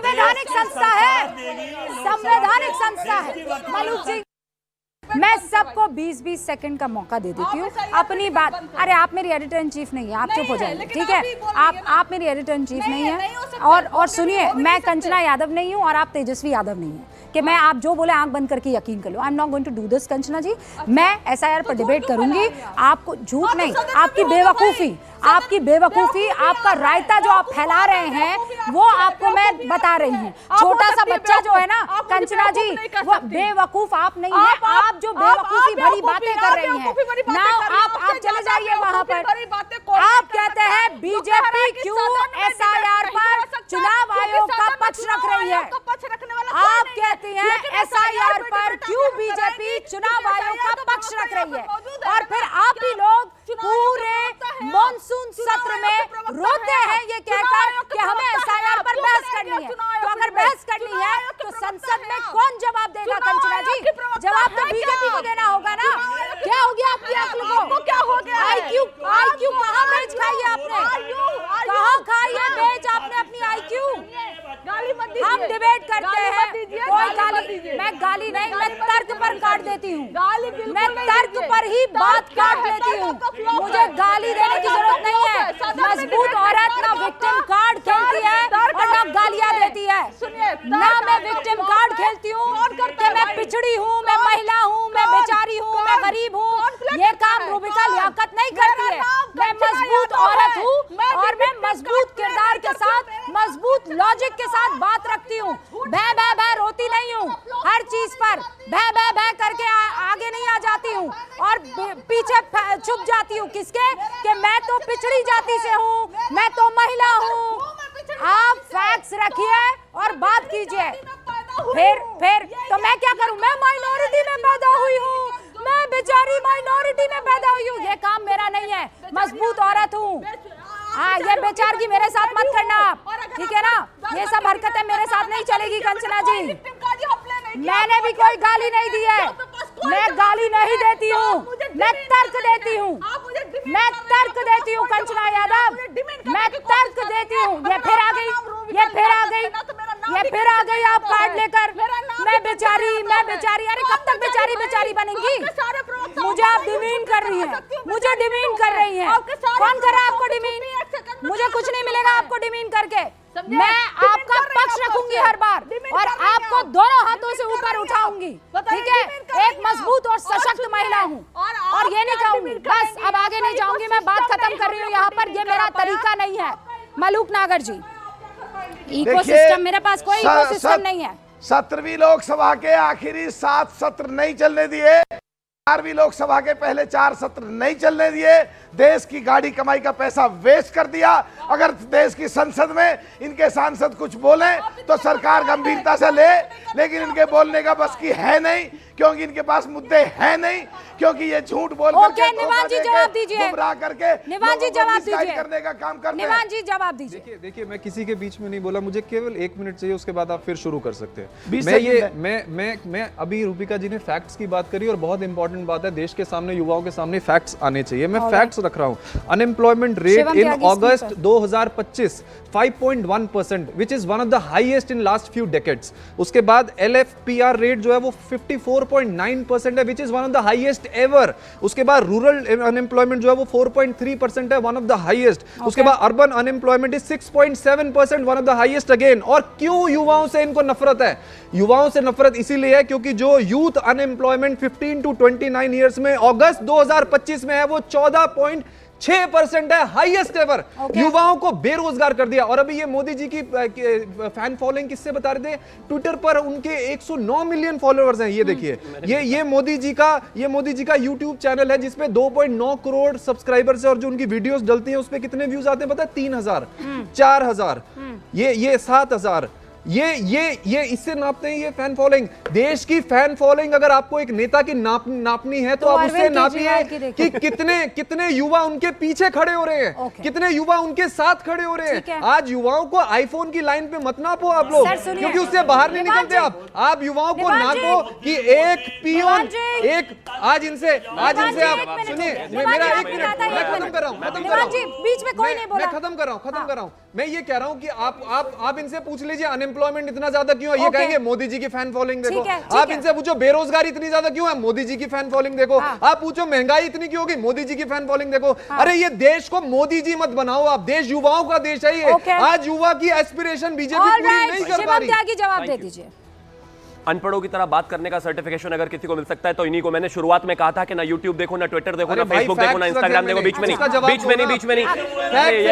संवैधानिक संस्था है, संवैधानिक संस्था है। मलूक जी, मैं सबको 20-20 सेकंड का मौका दे देती हूँ अपनी बात। अरे आप मेरी एडिटर इन चीफ नहीं है, आप चुप हो जाइए, ठीक है? आप मेरी एडिटर इन चीफ नहीं है। और सुनिए, मैं कंचना यादव नहीं हूँ और आप तेजस्वी यादव नहीं है कि मैं आप जो बोले आंख बंद करके यकीन कर लो। I am not going to do this Kanchana ji. मैं SIR पर डिबेट करूंगी, आपको झूठ नहीं, आपकी बेवकूफी, आपका रायता जो आप फैला रहे हैं वो आपको मैं बता रही हूँ। छोटा सा बच्चा जो है ना कंचना जी, वो बेवकूफ आप नहीं है, आप जो बेवकूफी भरी बातें कर रही हैं ना, आप चले जाइए वहां पर। आप कहते हैं बीजेपी क्यों SIR पर चुनाव आयोग का पक्ष रख रही है। आप कहती हैं SIR पर क्यों बीजेपी चुनाव आयोग का पक्ष रख रही है, और फिर आप ही लोग पूरे मॉनसून सत्र में रोते हैं ये कहकर कि हमें SIR पर बहस करनी है। तो अगर बहस करनी है तो संसद में कौन जवाब देगा कंचना जी? जवाब तो बीजेपी को देना होगा ना। क्या हो गया आपकी अक्ल को? क्या हो गया? IQ कहाँ बेच खाई है आपने? कहाँ खाई है बेच आपने अपनी IQ? हम डिबेट करते हैं, कोई गाली, मैं गाली नहीं, मैं तर्क पर काट देती हूँ, मैं तर्क पर ही बात काट लेती हूँ। मुझे गाली देने की जरूरत नहीं है। मजबूत औरत ना विक्टिम कार्ड खेलती है और ना गालियाँ देती है। ना मैं विक्टिम कार्ड खेलती हूँ कि मैं पिछड़ी हूँ, मैं महिला हूँ, मैं बेचारी हूँ, मैं गरीब हूँ। ये काम रूबिका लियाकत नहीं करती है। मैं मजबूत औरत हूँ और मैं मजबूत किरदार के साथ, मजबूत लॉजिक के साथ बात रखती हूँ। भै भै भै रोती नहीं हूँ हर चीज पर, भै भै भै करके आगे नहीं आ जाती हूँ और पीछे छुप जाती हूँ। किसके? कि मैं तो पिछड़ी जाति से हूँ, मैं तो महिला हूँ। आप फैक्ट्स रखिए और बात कीजिए। फिर तो मैं क्या करूँ? मैं माइनॉरिटी में पैदा हुई हूँ, मैं बेचारी माइनॉरिटी में पैदा हुई हूँ। ये काम मेरा नहीं है, मजबूत औरत हूँ। हाँ, ये बेचारगी मेरे साथ मत करना आप, ठीक है ना? ये सब हरकतें मेरे साथ नहीं चलेगी कंचना जी। मैंने भी कोई गाली नहीं दी है, मैं गाली नहीं देती हूँ, मैं तर्क देती हूँ, मैं तर्क देती हूँ कंचना यादव, मैं तर्क देती हूँ। ये फिर आ गई, ये फिर आ गई, ये फिर आ गई आप कार्ड लेकर। मैं बेचारी, अरे कब तक बेचारी बनेंगी? मुझे आप डिमीन कर रही हैं, मुझे डिमीन कर रही हैं। कौन कर रहा है आपको डिमीन? मुझे कुछ नहीं मिलेगा आपको डिमीन करके। मैं आपका पक्ष रखूंगी हर बार और आपको दोनों हाथों से ऊपर उठाऊंगी, ठीक है? एक मजबूत और सशक्त महिला हूँ और ये नहीं कहूंगी। बस अब आगे नहीं जाऊंगी, मैं बात खत्म कर रही हूँ यहाँ पर। ये मेरा तरीका नहीं है। मलूक नागर जी, इकोसिस्टम, मेरे पास कोई इकोसिस्टम नहीं है। 17वीं लोकसभा के आखिरी 7 सत्र नहीं चलने दिए, 4वीं लोकसभा के पहले 4 सत्र नहीं चलने दिए, देश की गाड़ी कमाई का पैसा वेस्ट कर दिया। अगर देश की संसद में इनके सांसद कुछ बोले तो सरकार गंभीरता से ले, लेकिन इनके बोलने का बस की है नहीं, क्योंकि इनके पास मुद्दे हैं नहीं, क्योंकि ये झूठ बोल करके, निवान जी जवाब दीजिए, गुमराह करके, निवान जी जवाब दीजिए, करने का काम करते हैं। निवान जी जवाब दीजिए। देखिए मैं किसी के बीच में नहीं बोला, मुझे केवल 1 मिनट चाहिए, उसके बाद आप फिर शुरू कर सकते हैं। मैं अभी रूबिका जी ने फैक्ट्स की बात करी और बहुत इंपॉर्टेंट बात है, देश के सामने, युवाओं के सामने फैक्ट्स आने चाहिए। मैं फैक्ट्स रख रहा हूं। Unemployment rate in August 2025 5.1%, which is one of the highest in last few decades. उसके बाद LFPR रेट जो है वो 54.9% है, which is one of the highest ever. उसके बाद रूरल अनएम्प्लॉयमेंट जो है वो 4.3% है, वन ऑफ द हाईएस्ट। उसके बाद urban unemployment is 6.7%, one of the highest again. और क्यों युवाओं से इनको नफरत है? युवाओं से नफरत इसीलिए है क्योंकि जो यूथ अनएम्प्लॉयमेंट 15 to 29 ईयर्स में अगस्त 2025 में है वो 14.6% है, हाईएस्ट एवर। युवाओं को बेरोजगार कर दिया। और अभी ये मोदी जी की फैन फॉलोइंग किससे बता रहे थे? ट्विटर पर उनके 109 मिलियन फॉलोअर्स हैं। ये देखिए, ये मोदी जी का यूट्यूब चैनल है जिसपे 2.9 करोड़ सब्सक्राइबर्स है और जो उनकी वीडियोस डलती हैं उस पे कितने व्यूज आते हैं पता है? 3000, 4000, ये 7000। ये इससे नापते हैं ये फैन फॉलोइंग। देश की फैन फॉलोइंग अगर आपको एक नेता की नापनी है तो आप उससे नापिए कि कितने युवा उनके पीछे खड़े हो रहे हैं, कितने युवा उनके साथ खड़े हो रहे हैं। आज युवाओं को आईफोन की लाइन पे मत नापो आप लोग, क्योंकि उससे बाहर नहीं निकलते आप युवाओं को नापो कि एक पियोन, एक आज इनसे आप सुनिए, मेरा 1 मिनट, मैं खत्म कर रहा हूं, बीच में कोई नहीं बोला, मैं खत्म कर रहा हूं। मैं ये कह रहा हूं कि आप इनसे पूछ लीजिए अनएम्प्लॉयमेंट इतना ज्यादा क्यों है? ये Okay. कहेंगे मोदी जी की फैन फॉलोइंग देखो। ठीक है, आप ठीक इनसे पूछो बेरोजगारी इतनी ज्यादा क्यों है? मोदी जी की फैन फॉलोइंग देखो। आप पूछो महंगाई इतनी क्यों होगी? मोदी जी की फैन फॉलोइंग देखो। अरे ये देश को मोदी जी मत बनाओ आप, देश युवाओं का देश है ये। Okay. आज युवा की एस्पिरेशन बीजेपी पूरी नहीं कर पा शिवम रही। त्यागी जवाब दे दीजिए। अनपढ़ों की तरह बात करने का सर्टिफिकेशन अगर किसी को मिल सकता है तो इन्हीं को। मैंने शुरुआत में कहा था कि ना YouTube देखो, ना Twitter देखो, ना अरे भाई, Facebook देखो, ना facts Instagram रखे देखो, बीच में मैंने। नहीं, इसका जवाब बीच में नहीं, दो ना। बीच में नहीं। Facts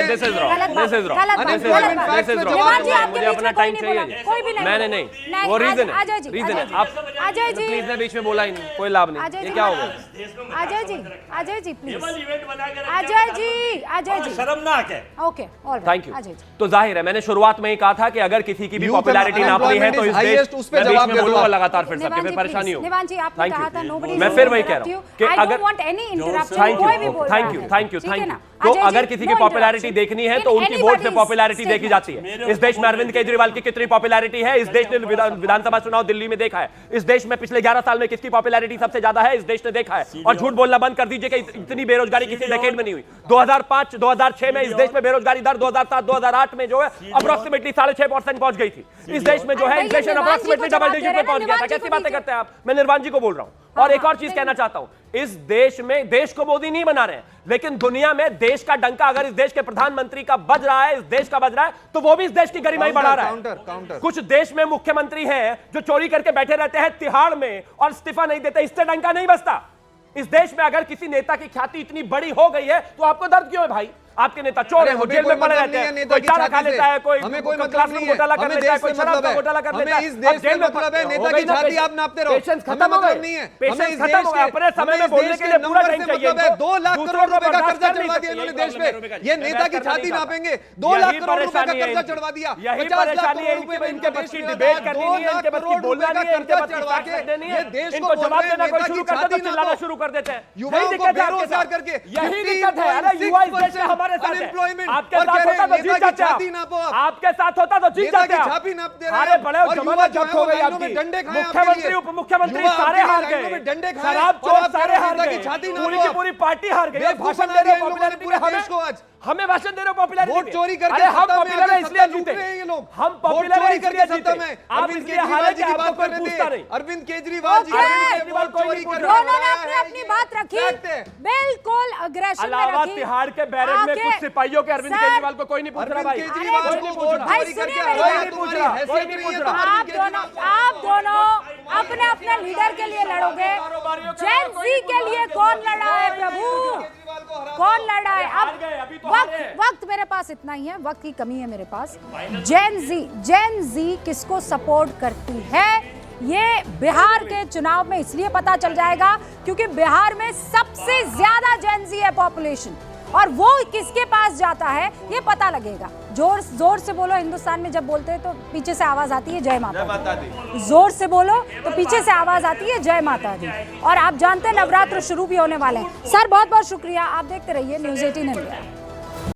This is wrong, गलत बात, this is wrong, गलत बात, this is गलत wrong, बात। this is wrong। निवान जी, आपके मुझे बीच अपना में कोई टाइम नहीं चाहिए। बोला, कोई भी नहीं मैंने बोला। नहीं, वो रीजन है, अजय जी, रीजन है। अजय आप अजय जी, प्लीज ने बीच में बोला ही नहीं, कोई लाभ नहीं। अजय ये जी, क्या हो गया? अजय जी प्लीज, अजय जी, शर्मनाक है। Okay, all thank you. Ajay ji. तो जाहिर है मैंने शुरुआत में ही कहा था कि अगर किसी की भी Youth पॉपुलैरिटी नापनी है तो इस unemployment is देश highest, उस पे मैं बीच जवाब में दे बोलूंगा दो। लगातार फिर सबके निवान फिर जी, परेशानी please, हो। निवान जी, आपने Thank you. कहा था nobody मैं is फिर वही interrupt कह रहा you. हूं कि I अगर don't want any interruption, thank कोई भी यू, बोल रहा थैंक यू, है। थैंक यू, ठीक है थैंक ना? यू। तो अजय जी, अगर किसी की no पॉपुलैरिटी interruption. देखनी है In तो उनकी वोट से anybody's पॉपुलैरिटी देखी statement. जाती है। इस देश में अरविंद केजरीवाल की कितनी पॉपुलैरिटी है इस देश ने विधानसभा चुनाव दिल्ली में देखा है। इस देश में पिछले 11 साल में किसकी पॉपुलैरिटी सबसे ज्यादा है इस देश ने देखा है। और झूठ बोलना बंद कर दीजिए कि इतनी बेरोजगारी किसी डेकेड में नहीं हुई। 2005 2006 में इस देश में बेरोजगारी दर 2007 2008 में जो है अप्रोक्सीमेटली 6.5% पहुंच गई थी। इस देश में जो है इन्फ्लेशन अप्रोक्सीमेटली डबल डिजिट पे पहुंच गया था। कैसी बातें करते हैं आप? मैं निर्वाण जी को बोल रहा हूं। और एक और चीज कहना चाहता हूं, इस देश में देश को मोदी नहीं बना रहे हैं, लेकिन दुनिया में देश का डंका अगर इस देश के प्रधानमंत्री का बज रहा है, इस देश का बज रहा है, तो वो भी इस देश की गरिमाई बढ़ा रहा है। कुछ देश में मुख्यमंत्री हैं जो चोरी करके बैठे रहते हैं तिहाड़ में और इस्तीफा नहीं देते, इससे डंका नहीं बजता। इस देश में अगर किसी नेता की ख्याति इतनी बड़ी हो गई है तो आपको दर्द क्यों है भाई? आपके नेता चोर है, वो जेल में पड़े रहते हैं, कोई चारा खा लेता है, कोई क्लासरूम घोटाला कर लेता है, कोई शराब का घोटाला कर लेता है। इस देश में मतलब है नेता की छाती आप नापते रहो। पेशेंस खत्म हो गई, पेशेंस खत्म हो गया। अपने समय में बोलने के लिए पूरा टाइम चाहिए। 2 लाख करोड़ रुपए का कर्जा चढ़वा दिया इन्होंने देश में। ये नेता की छाती नापेंगे। 2 लाख करोड़ रुपए का कर्जा चढ़वा दिया। यही परेशानी है इनके बस की डिबेट करनी नहीं है, इनके बस की बोलना नहीं है, इनके बस की बात करनी है। इनको जवाब देना कोई शुरू करते तो चिल्लाना शुरू कर देते हैं। युवाओं को बेरोजगार करके यही दिक्कत है। अरे युवा इस देश में हमारे साथ है। आपके साथ होता तो जीत जाते आप। आपके साथ होता तो जीत जाते आप। अरे बड़े जमाना जब्त हो गई आपकी। मुख्यमंत्री उप मुख्यमंत्री सारे हार गए, शराब चोर सारे हार गए, पूरी की पूरी पार्टी हार गई। भाषण दे रहे हो पॉपुलैरिटी में हमें भाषण दे रहे हो पॉपुलैरिटी वोट चोरी करके हम पॉपुलर है इसलिए जीते। ये लोग हम पॉपुलर है इसलिए जीते। आप इसलिए हारे कि आपको कोई पूछता नहीं। अरविंद केजरीवाल जी दोनों ने अपनी अपनी बात रखी, बिल्कुल अग्रेशन में अलावा रखी। तिहाड़ के बैरक में कुछ सिपाहियों के अरविंद केजरीवाल को कोई नहीं पूछ रहा भाई। भाई सुनिए मेरी बात। आप दोनों अपने अपने लीडर के लिए लड़ोगे। जेन जी के लिए कौन लड़ा है प्रभु? कौन लड़ा है? अब वक्त मेरे पास इतना ही है, वक्त की कमी है मेरे पास। जेन जी किसको सपोर्ट करती है ये बिहार के चुनाव में इसलिए पता चल जाएगा क्योंकि बिहार में सबसे ज्यादा जेन जी है पॉपुलेशन, और वो किसके पास जाता है ये पता लगेगा। जोर से बोलो। हिंदुस्तान में जब बोलते हैं तो पीछे से आवाज आती है जय माता दी। जोर से बोलो तो पीछे से आवाज आती है जय माता दी। और आप जानते हैं नवरात्र शुरू भी होने वाले हैं। सर बहुत बहुत शुक्रिया, आप देखते रहिए न्यूज़ 18 इंडिया।